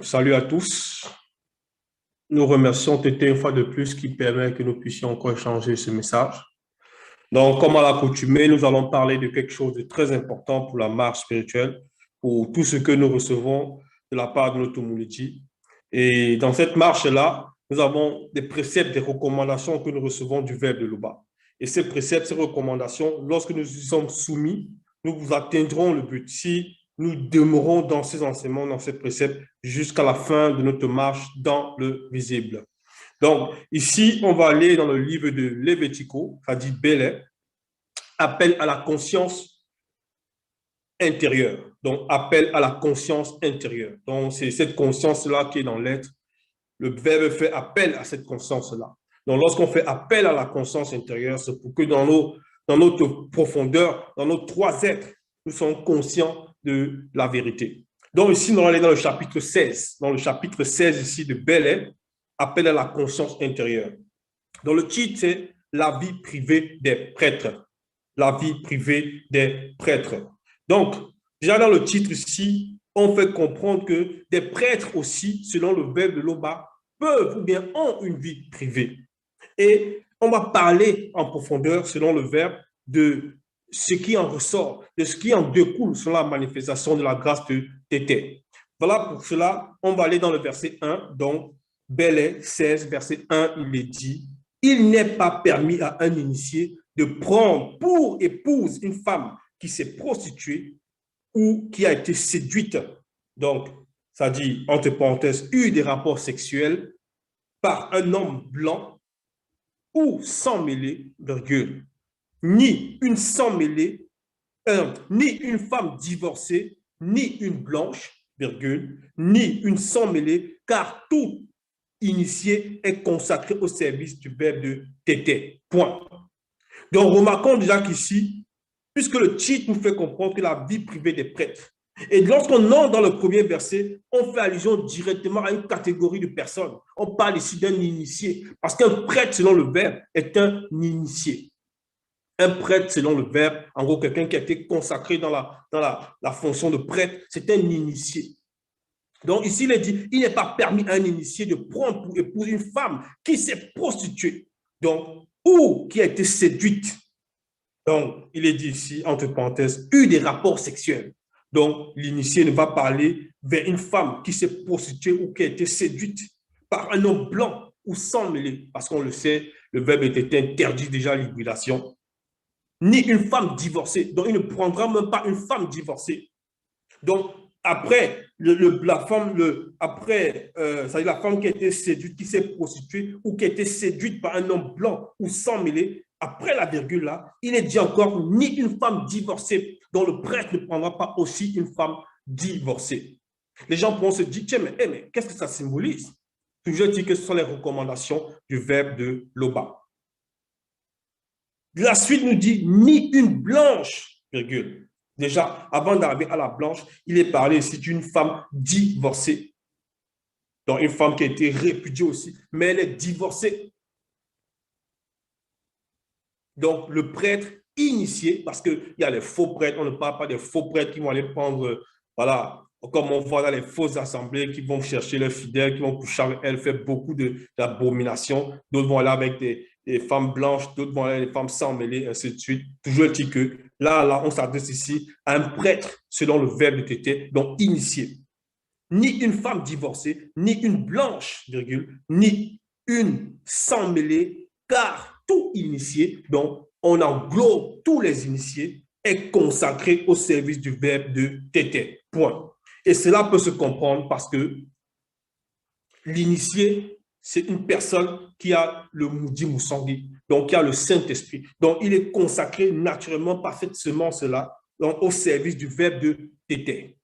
Salut à tous. Nous remercions Tété une fois de plus qui permet que nous puissions encore échanger ce message. Donc, comme à l'accoutumée, nous allons parler de quelque chose de très important pour la marche spirituelle, pour tout ce que nous recevons de la part de notre Moulidi. Et dans cette marche-là, nous avons des préceptes, des recommandations que nous recevons du Verbe de l'Oba. Et ces préceptes, ces recommandations, lorsque nous y sommes soumis, nous atteindrons le but. Si nous demeurons dans ces enseignements, dans ces préceptes, jusqu'à la fin de notre marche dans le visible. Donc, ici, on va aller dans le livre de Lévitique, ça dit Belais, appel à la conscience intérieure. Donc, appel à la conscience intérieure. Donc, c'est cette conscience-là qui est dans l'être. Le verbe fait appel à cette conscience-là. Donc, lorsqu'on fait appel à la conscience intérieure, c'est pour que dans notre profondeur, dans nos trois êtres, nous sommes conscients de la vérité. Donc, ici, nous allons aller dans le chapitre 16. Dans le chapitre 16 ici de Belais, appel à la conscience intérieure. Dans le titre, c'est la vie privée des prêtres. La vie privée des prêtres. Donc, déjà dans le titre ici, on fait comprendre que des prêtres aussi, selon le verbe de l'Oba, peuvent ou bien ont une vie privée. Et on va parler en profondeur, selon le verbe, de ce qui en ressort, de ce qui en découle selon la manifestation de la grâce de Tété. Voilà, pour cela, on va aller dans le verset 1, donc Belais 16, verset 1, il est dit, il n'est pas permis à un initié de prendre pour épouse une femme qui s'est prostituée ou qui a été séduite. Donc, ça dit, entre parenthèses, eu des rapports sexuels par un homme blanc ou sans mêlée, virgule, ni une sans mêlée, ni une femme divorcée, ni une blanche, virgule, ni une sans mêlée, car tout initié est consacré au service du verbe de Tété. Point. Donc, remarquons déjà qu'ici, puisque le titre nous fait comprendre que la vie privée des prêtres, et lorsqu'on entre dans le premier verset, on fait allusion directement à une catégorie de personnes. On parle ici d'un initié, parce qu'un prêtre, selon le verbe, est un initié. Un prêtre, selon le verbe, en gros, quelqu'un qui a été consacré dans la fonction de prêtre, c'est un initié. Donc ici, il est dit, il n'est pas permis à un initié de prendre pour épouse une femme qui s'est prostituée, donc, ou qui a été séduite. Donc, il est dit ici, entre parenthèses, eu des rapports sexuels. Donc, l'initié ne va pas aller vers une femme qui s'est prostituée ou qui a été séduite par un homme blanc ou sans mêlée, parce qu'on le sait, le verbe était interdit déjà à l'hybridation, ni une femme divorcée. Donc, il ne prendra même pas une femme divorcée. Donc, après, la femme, la femme qui a été séduite, qui s'est prostituée ou qui a été séduite par un homme blanc ou sans mêlée, après la virgule là, il est dit encore ni une femme divorcée, dont le prêtre ne prendra pas aussi une femme divorcée. Les gens pourront se dire, tiens, mais qu'est-ce que ça symbolise? Je dis que ce sont les recommandations du verbe de Loba. La suite nous dit ni une blanche, virgule. Déjà, avant d'arriver à la blanche, il est parlé ici d'une femme divorcée. Donc, une femme qui a été répudiée aussi, mais elle est divorcée. Donc, le prêtre initié, parce qu'il y a les faux prêtres, on ne parle pas des faux prêtres qui vont aller prendre, voilà, comme on voit dans les fausses assemblées, qui vont chercher leurs fidèles, qui vont coucher avec elles, faire beaucoup d'abominations. D'autres vont aller avec des femmes blanches, d'autres vont aller avec des femmes sans mêlée, ainsi de suite. Toujours dit que là, on s'adresse ici à un prêtre, selon le verbe de Tété, donc initié. Ni une femme divorcée, ni une blanche, virgule, ni une sans mêlée, car tout initié, donc on englobe tous les initiés, est consacré au service du verbe de Tété. Point. Et cela peut se comprendre parce que l'initié, c'est une personne qui a le Moudi Moussangui, donc qui a le Saint-Esprit. Donc il est consacré naturellement par cette semence-là, donc au service du verbe de Tété.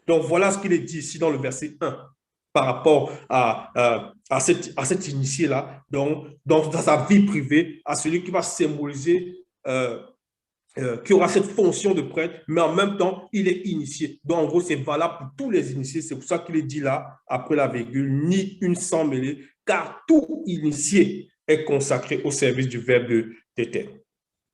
Donc, voilà ce qu'il est dit ici dans le verset 1 par rapport à cet initié-là, donc, dans sa vie privée, à celui qui va symboliser, qui aura cette fonction de prêtre, mais en même temps, il est initié. Donc, en gros, c'est valable pour tous les initiés. C'est pour ça qu'il est dit là, après la virgule, ni une sans mêlée, car tout initié est consacré au service du verbe de Tété.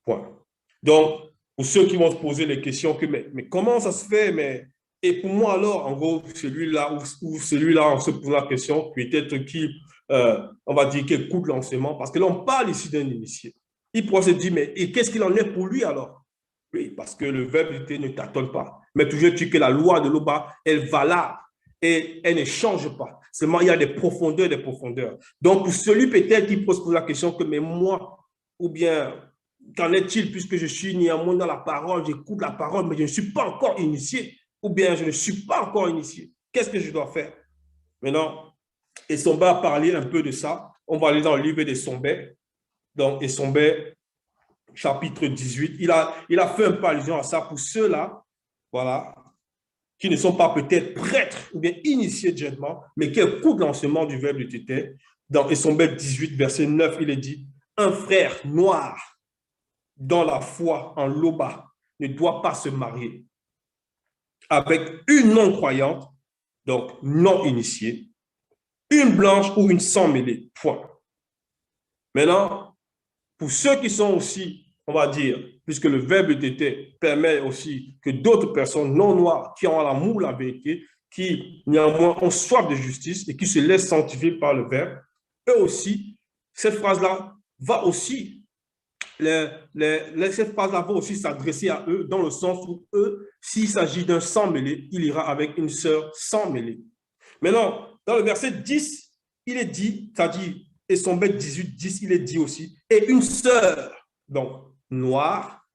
Point. Donc, pour ceux qui vont se poser les questions, mais comment ça se fait, mais Et pour moi, alors, en gros, celui-là, ou celui-là, on se pose la question, peut-être qui, on va dire, qui écoute l'enseignement, parce que là, on parle ici d'un initié. Il pourrait se dire, mais et qu'est-ce qu'il en est pour lui alors? Oui, parce que le verbe était ne tâtonne pas. Mais toujours tu que la loi de l'Oba, elle va là et elle ne change pas. Seulement, il y a des profondeurs, des profondeurs. Donc, pour celui peut-être qui pose la question que, mais moi, ou bien, qu'en est-il puisque je suis néanmoins dans la parole, j'écoute la parole, mais je ne suis pas encore initié, ou bien je ne suis pas encore initié. Qu'est-ce que je dois faire? Maintenant, Essomba a parlé un peu de ça. On va aller dans le livre d'Essombé. Donc, Essombé, chapitre 18. Il a fait un peu allusion à ça pour ceux-là, voilà, qui ne sont pas peut-être prêtres ou bien initiés directement, mais qui écoutent l'enseignement du verbe de Tété. Dans Essombé 18, verset 9, il est dit, un frère noir dans la foi en Loba ne doit pas se marier avec une non-croyante, donc non initiée, une blanche ou une sans mêlée. Point. Maintenant, pour ceux qui sont aussi, on va dire, puisque le verbe d'été permet aussi que d'autres personnes non noires qui ont l'amour, la vérité, qui néanmoins ont soif de justice et qui se laissent sanctifier par le verbe, eux aussi, cette phrase-là va aussi, cette phrase-là va aussi s'adresser à eux dans le sens où eux, s'il s'agit d'un sans mêlé, il ira avec une sœur sans mêlé. Maintenant, dans le verset 10, il est dit, c'est-à-dire, et son bête 18, 10, il est dit aussi, et une sœur, donc noire,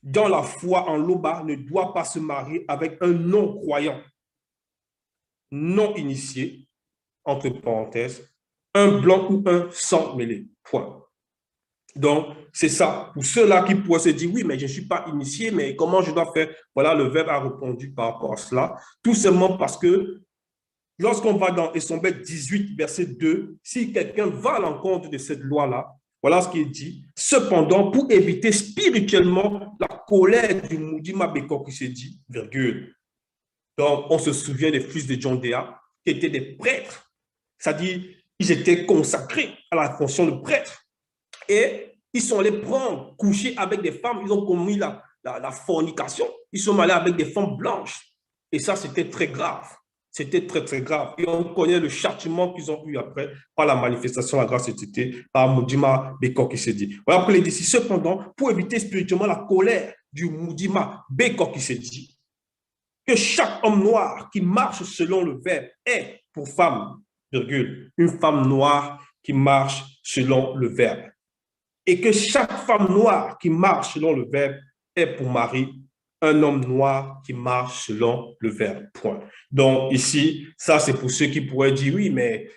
dans la foi en Loba, ne doit pas se marier avec un non-croyant, non initié, entre parenthèses, un blanc ou un sans mêlé. Point. Donc, c'est ça. Pour ceux-là qui pourraient se dire, oui, mais je ne suis pas initié, mais comment je dois faire? Voilà, le verbe a répondu par rapport à cela. Tout simplement parce que lorsqu'on va dans Essombe 18, verset 2, si quelqu'un va à l'encontre de cette loi-là, voilà ce qui est dit. Cependant, pour éviter spirituellement la colère du Moudima Beko qui s'est dit, virgule. Donc, on se souvient des fils de John Dea, qui étaient des prêtres, c'est-à-dire, ils étaient consacrés à la fonction de prêtre. Et ils sont allés prendre, coucher avec des femmes, ils ont commis la fornication, ils sont allés avec des femmes blanches. Et ça, c'était très grave. C'était très, très grave. Et on connaît le châtiment qu'ils ont eu après par la manifestation de la grâce de Tété, par Moudima Beko qui s'est dit. Voilà pour les décis. Cependant, pour éviter spirituellement la colère du Moudima Beko qui s'est dit, que chaque homme noir qui marche selon le verbe est pour femme, virgule, une femme noire qui marche selon le verbe. Et que chaque femme noire qui marche selon le verbe est pour mari un homme noir qui marche selon le verbe. Point. Donc ici, ça c'est pour ceux qui pourraient dire oui, mais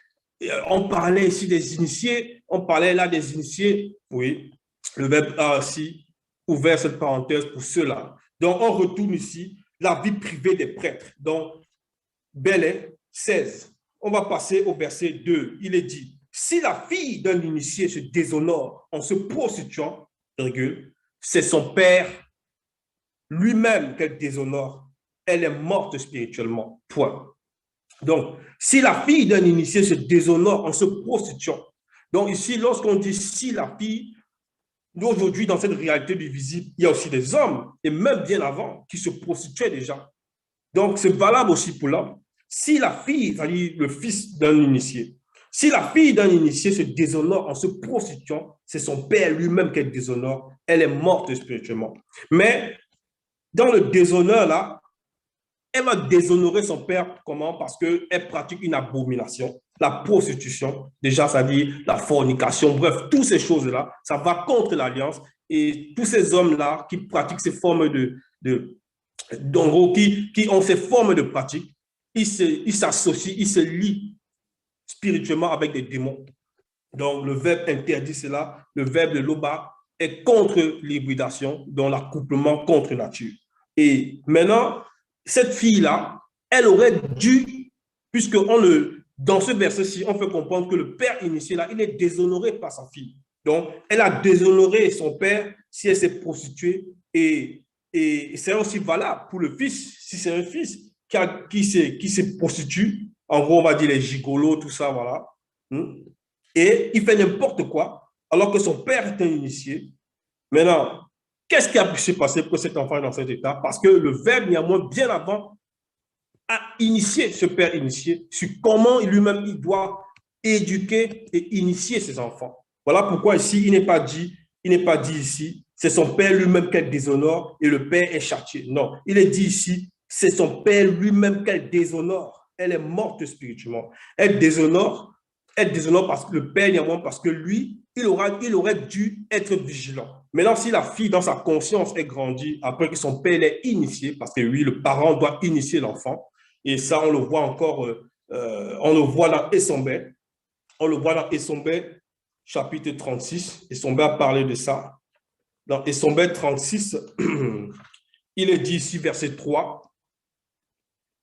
on parlait ici des initiés, on parlait là des initiés. Oui, le verbe a aussi ouvert cette parenthèse pour ceux-là. Donc on retourne ici, la vie privée des prêtres. Donc, Belais 16. On va passer au verset 2. Il est dit, si la fille d'un initié se déshonore en se prostituant, c'est son père lui-même qu'elle déshonore. Elle est morte spirituellement. Point. Donc, si la fille d'un initié se déshonore en se prostituant, donc ici, lorsqu'on dit si la fille, aujourd'hui, dans cette réalité du visible, il y a aussi des hommes, et même bien avant, qui se prostituaient déjà. Donc, c'est valable aussi pour l'homme. Si la fille, c'est-à-dire le fils d'un initié, si la fille d'un initié se déshonore en se prostituant, c'est son père lui-même qu'elle déshonore. Elle est morte spirituellement. Mais dans le déshonneur, là, elle va déshonorer son père. Comment? Parce qu'elle pratique une abomination. La prostitution, déjà, ça dit la fornication, bref, toutes ces choses-là, ça va contre l'alliance. Et tous ces hommes-là qui pratiquent ces formes en gros, qui ont ces formes de pratique, ils s'associent, ils se lient spirituellement avec des démons. Donc, le verbe interdit cela. Le verbe de l'Oba est contre l'hybridation, donc l'accouplement contre nature. Et maintenant, cette fille-là, elle aurait dû, puisque dans ce verset-ci, on fait comprendre que le père initié, là, il est déshonoré par sa fille. Donc, elle a déshonoré son père si elle s'est prostituée et c'est aussi valable pour le fils, si c'est un fils qui se prostitue, en gros, on va dire les gigolos, tout ça, voilà. Et il fait n'importe quoi, alors que son père est un initié. Maintenant, qu'est-ce qui a pu se passer pour cet enfant dans cet état? Parce que le verbe, néanmoins, bien avant, à initier, ce père initié, sur comment lui-même il doit éduquer et initier ses enfants. Voilà pourquoi ici, il n'est pas dit ici, c'est son père lui-même qu'elle déshonore et le père est châtié. Non, il est dit ici, c'est son père lui-même qu'elle déshonore. Elle est morte spirituellement. Elle déshonore parce que le père néanmoins, parce que lui, il aurait dû être vigilant. Maintenant, si la fille, dans sa conscience, est grandie après que son père l'ait initié, parce que oui, le parent doit initier l'enfant, et ça, on le voit encore, on le voit dans Essombe, on le voit dans Essombe, chapitre 36. Essombe a parlé de ça. Dans Essombe 36, il est dit ici, verset 3,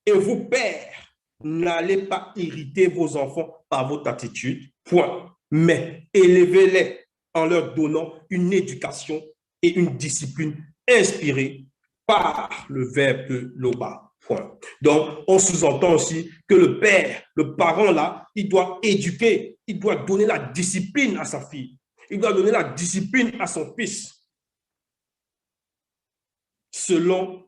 et vous, pères, n'allez pas irriter vos enfants par votre attitude, point. Mais élevez-les en leur donnant une éducation et une discipline inspirée par le verbe de Loba. Point. Donc, on sous-entend aussi que le père, le parent là, il doit éduquer, il doit donner la discipline à sa fille, il doit donner la discipline à son fils, selon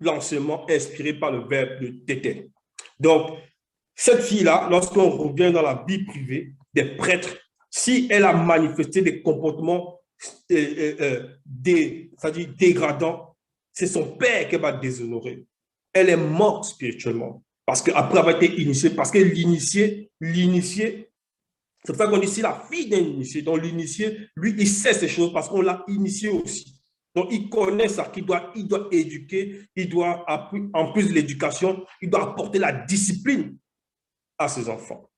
l'enseignement inspiré par le verbe de Tété. Donc, cette fille-là, lorsqu'on revient dans la vie privée des prêtres, si elle a manifesté des comportements c'est-à-dire dégradants, c'est son père qui va déshonorer. Elle est morte spirituellement. Parce qu'après avoir été initiée, parce que l'initié, c'est pour ça qu'on dit si la fille d'un initié, donc l'initié, lui, il sait ces choses parce qu'on l'a initié aussi. Donc, il connaît ça, qu'il doit, il doit éduquer, il doit, en plus de l'éducation, il doit apporter la discipline à ses enfants.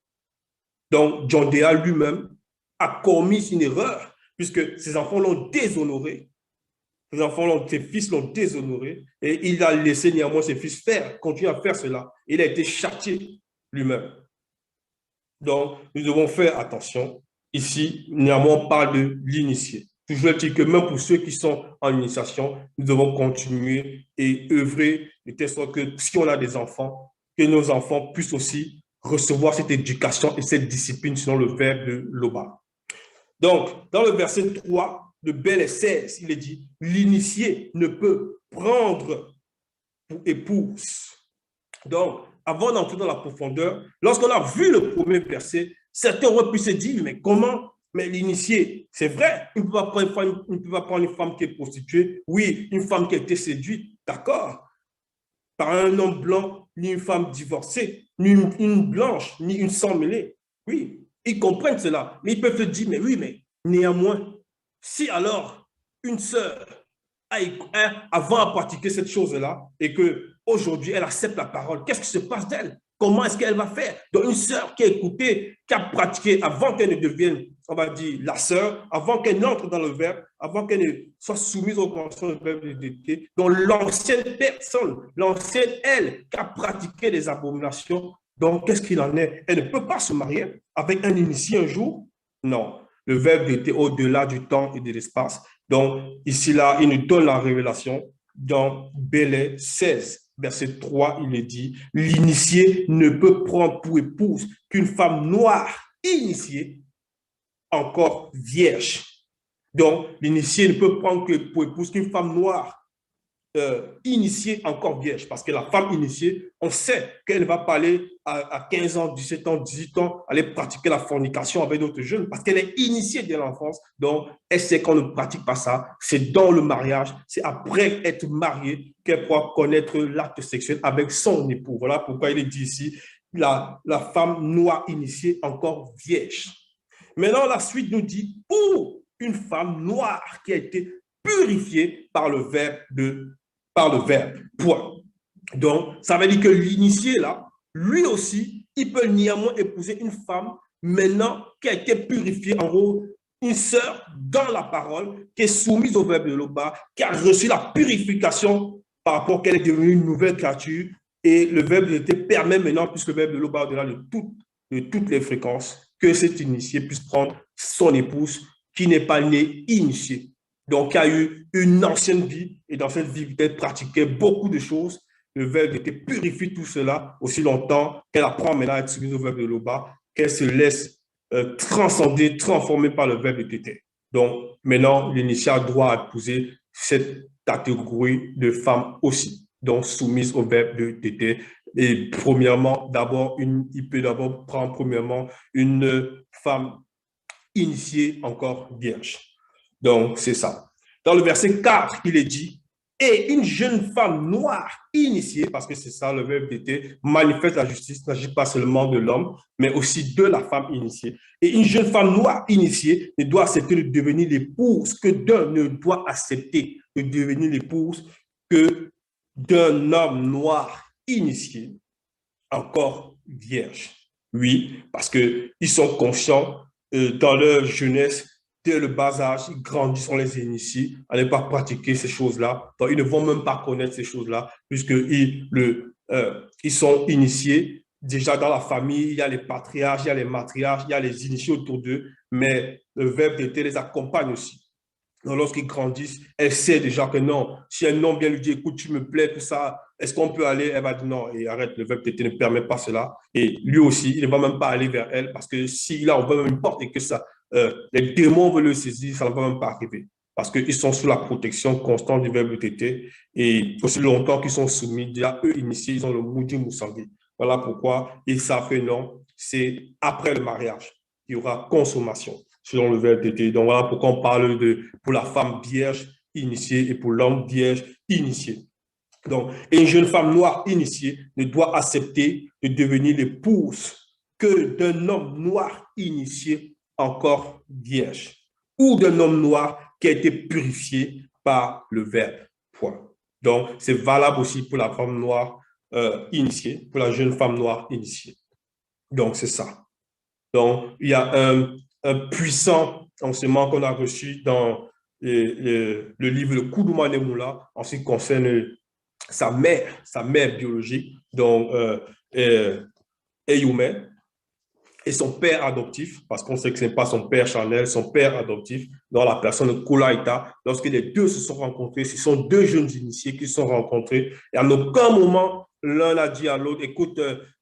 Donc, John Dea lui-même a commis une erreur puisque ses enfants l'ont déshonoré. Ses fils l'ont déshonoré et il a laissé néanmoins ses fils continuer à faire cela. Il a été châtié lui-même. Donc, nous devons faire attention. Ici, néanmoins, on parle de l'initié. Toujours est-il que même pour ceux qui sont en initiation, nous devons continuer et œuvrer de telle sorte que si on a des enfants, que nos enfants puissent aussi recevoir cette éducation et cette discipline selon le verbe de Loba. Donc, dans le verset 3 de Bel et 16, il est dit, l'initié ne peut prendre pour épouse. Donc, avant d'entrer dans la profondeur, lorsqu'on a vu le premier verset, certains auraient pu se dire, mais comment? Mais l'initié, c'est vrai, il ne peut pas prendre une femme qui est prostituée. Oui, une femme qui a été séduite, d'accord, par un homme blanc, ni une femme divorcée, ni une blanche, ni une sans mêlée. Oui, ils comprennent cela. Mais ils peuvent se dire, mais oui, mais néanmoins, si alors une sœur avant à pratiquer cette chose-là et qu'aujourd'hui, elle accepte la parole, qu'est-ce qui se passe d'elle? Comment est-ce qu'elle va faire? Donc, une sœur qui a écouté, qui a pratiqué avant qu'elle ne devienne, on va dire, la sœur, avant qu'elle n'entre dans le verbe, avant qu'elle ne soit soumise aux conditions du verbe de Dieu. Donc, l'ancienne personne, l'ancienne elle, qui a pratiqué des abominations, donc qu'est-ce qu'il en est? Elle ne peut pas se marier avec un initié un jour? Non. Le verbe était au-delà du temps et de l'espace. Donc, ici, là, il nous donne la révélation dans Bélé 16, verset 3, il est dit, l'initié ne peut prendre pour épouse qu'une femme noire initiée, encore vierge. Donc, l'initié ne peut prendre pour épouse qu'une femme noire initiée, encore vierge, parce que la femme initiée, on sait qu'elle va pas aller à 15 ans, 17 ans, 18 ans, aller pratiquer la fornication avec d'autres jeunes, parce qu'elle est initiée dès l'enfance, donc elle sait qu'on ne pratique pas ça, c'est dans le mariage, c'est après être mariée qu'elle pourra connaître l'acte sexuel avec son époux. Voilà pourquoi il est dit ici, la femme noire initiée, encore vierge. Maintenant, la suite nous dit, pour une femme noire qui a été purifiée par le verbe, point. Donc, ça veut dire que l'initié, là, lui aussi, il peut néanmoins épouser une femme maintenant qui a été purifiée, en gros, une sœur dans la parole, qui est soumise au verbe de Loba, qui a reçu la purification par rapport qu'elle est devenue une nouvelle créature. Et le verbe de T permet maintenant, puisque le verbe de Loba, au-delà de toutes les fréquences, que cet initié puisse prendre son épouse qui n'est pas née initiée. Donc, il y a eu une ancienne vie, et dans cette vie, elle pratiquait beaucoup de choses. Le verbe était purifie tout cela aussi longtemps qu'elle apprend maintenant à être soumise au verbe de Loba, qu'elle se laisse transcender, transformer par le verbe de Tété. Donc, maintenant, l'initiat doit épouser cette catégorie de femmes aussi. donc soumise au verbe de tété. Et premièrement, il peut d'abord prendre premièrement une femme initiée encore vierge. Donc, c'est ça. Dans le verset 4, il est dit, et une jeune femme noire initiée, parce que c'est ça le verbe d'été, manifeste la justice, n'agit pas seulement de l'homme, mais aussi de la femme initiée. Et une jeune femme noire initiée ne doit accepter de devenir l'épouse que d'un ne doit accepter de devenir l'épouse que d'un homme noir initié, encore vierge. Oui, parce qu'ils sont conscients dans leur jeunesse, dès le bas âge, ils grandissent, on les initie à ne pas pratiquer ces choses-là. Donc, ils ne vont même pas connaître ces choses-là, puisqu'ils sont initiés. Déjà dans la famille, il y a les patriarches, il y a les matriarches, il y a les initiés autour d'eux, mais le verbe d'été les accompagne aussi. Donc, lorsqu'ils grandissent, elle sait déjà que non. Si un homme vient lui dire, écoute, tu me plais, tout ça, est-ce qu'on peut aller? Elle va dire non, et arrête, le verbe tété ne permet pas cela. Et lui aussi, il ne va même pas aller vers elle, parce que s'il a ouvert une porte et que ça, les démons veulent le saisir, ça ne va même pas arriver. Parce qu'ils sont sous la protection constante du verbe tété. Et aussi longtemps qu'ils sont soumis, déjà eux initiés, ils ont le moudi moussangui. Voilà pourquoi ils savent que non, c'est après le mariage. Il y aura consommation selon le verbe d'été. Donc voilà pourquoi on parle pour la femme vierge initiée et pour l'homme vierge initié. Donc, une jeune femme noire initiée ne doit accepter de devenir l'épouse que d'un homme noir initié encore vierge ou d'un homme noir qui a été purifié par le verbe. Point. Donc, c'est valable aussi pour la femme noire initiée, pour la jeune femme noire initiée. Donc, c'est ça. Donc, il y a un puissant enseignement qu'on a reçu dans le livre Le Koudouma Moula en ce qui concerne sa mère biologique, donc Eyoume, et son père adoptif, parce qu'on sait que ce n'est pas son père charnel, son père adoptif, dans la personne de Koulaïta. Lorsque les deux se sont rencontrés, ce sont deux jeunes initiés qui se sont rencontrés, et à aucun moment, l'un a dit à l'autre, écoute,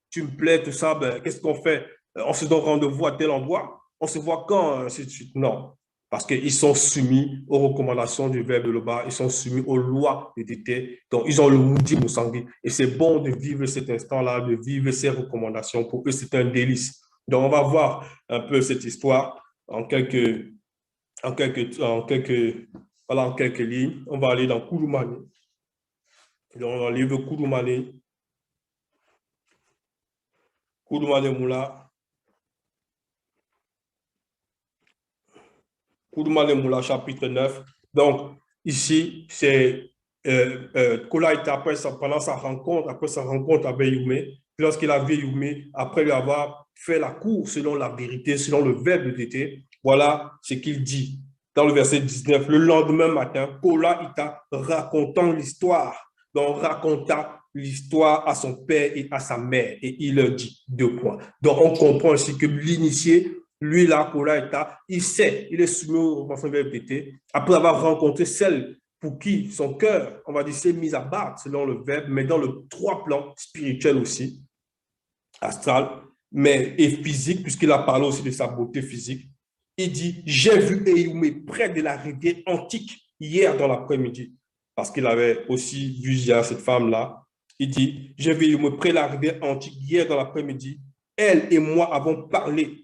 tu me plais, tout ça, ben, qu'est-ce qu'on fait? On se donne rendez-vous à tel endroit, on se voit quand, ainsi de suite. Non, parce qu'ils sont soumis aux recommandations du verbe de l'Oba, ils sont soumis aux lois de Tété, donc ils ont le moudi moussangui. Et c'est bon de vivre cet instant-là, de vivre ces recommandations. Pour eux, c'est un délice. Donc, on va voir un peu cette histoire voilà, en quelques lignes. On va aller dans Kouroumani. Dans le livre Kouroumani, Kouroumani Moula, Kouroumani Moula, chapitre 9. Donc, ici, c'est Koulaïta, pendant sa rencontre, après sa rencontre avec Youmé, lorsqu'il a vu Youmé, après lui avoir fait la cour selon la vérité, selon le verbe de Tété, voilà ce qu'il dit dans le verset 19. Le lendemain matin, Koulaïta racontant l'histoire, donc raconta l'histoire à son père et à sa mère, et il leur dit deux points. Donc, on comprend aussi que l'initié, lui, là, Koulaïta, il sait, il est soumis au verbe Tété, après avoir rencontré celle pour qui son cœur, on va dire, s'est mis à battre selon le verbe, mais dans le trois plans spirituels aussi, astral, mais et physique, puisqu'il a parlé aussi de sa beauté physique. Il dit, j'ai vu Eyoume près de la rivière antique hier dans l'après-midi, parce qu'il avait aussi vu cette femme-là. Il dit, j'ai vu Eyoume près de la rivière antique hier dans l'après-midi. Elle et moi avons parlé.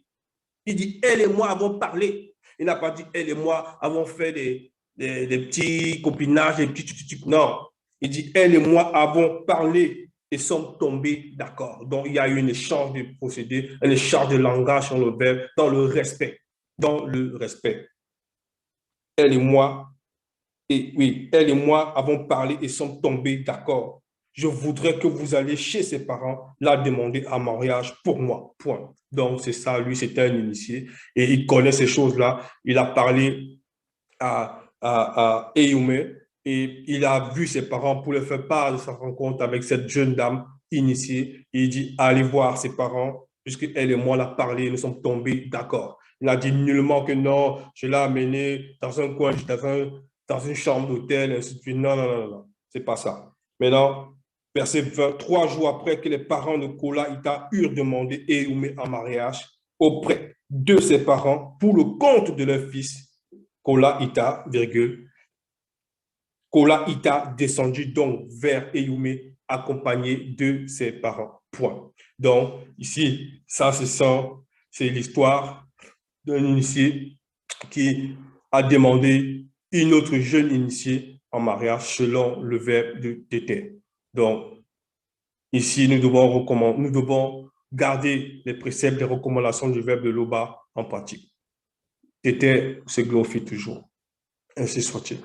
Il dit, elle et moi avons parlé. Il n'a pas dit, elle et moi avons fait des petits copinages, des petits... Non. Il dit, elle et moi avons parlé et sommes tombés d'accord. Donc, il y a eu un échange de procédés, un échange de langage sur le verbe, dans le respect. Dans le respect. Elle et moi, elle et moi avons parlé et sommes tombés d'accord. Je voudrais que vous alliez chez ses parents la demander en mariage pour moi. Point. Donc, c'est ça, lui, c'était un initié et il connaît ces choses-là. Il a parlé à Eyoume et il a vu ses parents pour leur faire part de sa rencontre avec cette jeune dame initiée. Et il dit, allez voir ses parents, puisque elle et moi, on a parlé, nous sommes tombés d'accord. Il a dit nullement que non, je l'ai amené dans un coin, dans une chambre d'hôtel, ainsi de suite. Non, non, non, non, c'est pas ça. Maintenant, verset 20, 3 jours après que les parents de Kola Ita eurent demandé Eyoume en mariage auprès de ses parents pour le compte de leur fils, Kola Ita, virgule, Kola Ita descendu donc vers Eyumé, accompagné de ses parents. Point. Donc, ici, ça, c'est l'histoire d'un initié qui a demandé une autre jeune initiée en mariage selon le verbe de Tété. Donc, ici, nous devons garder les préceptes, les recommandations du verbe de Loba en pratique. Tété se glorifie toujours. Ainsi soit-il.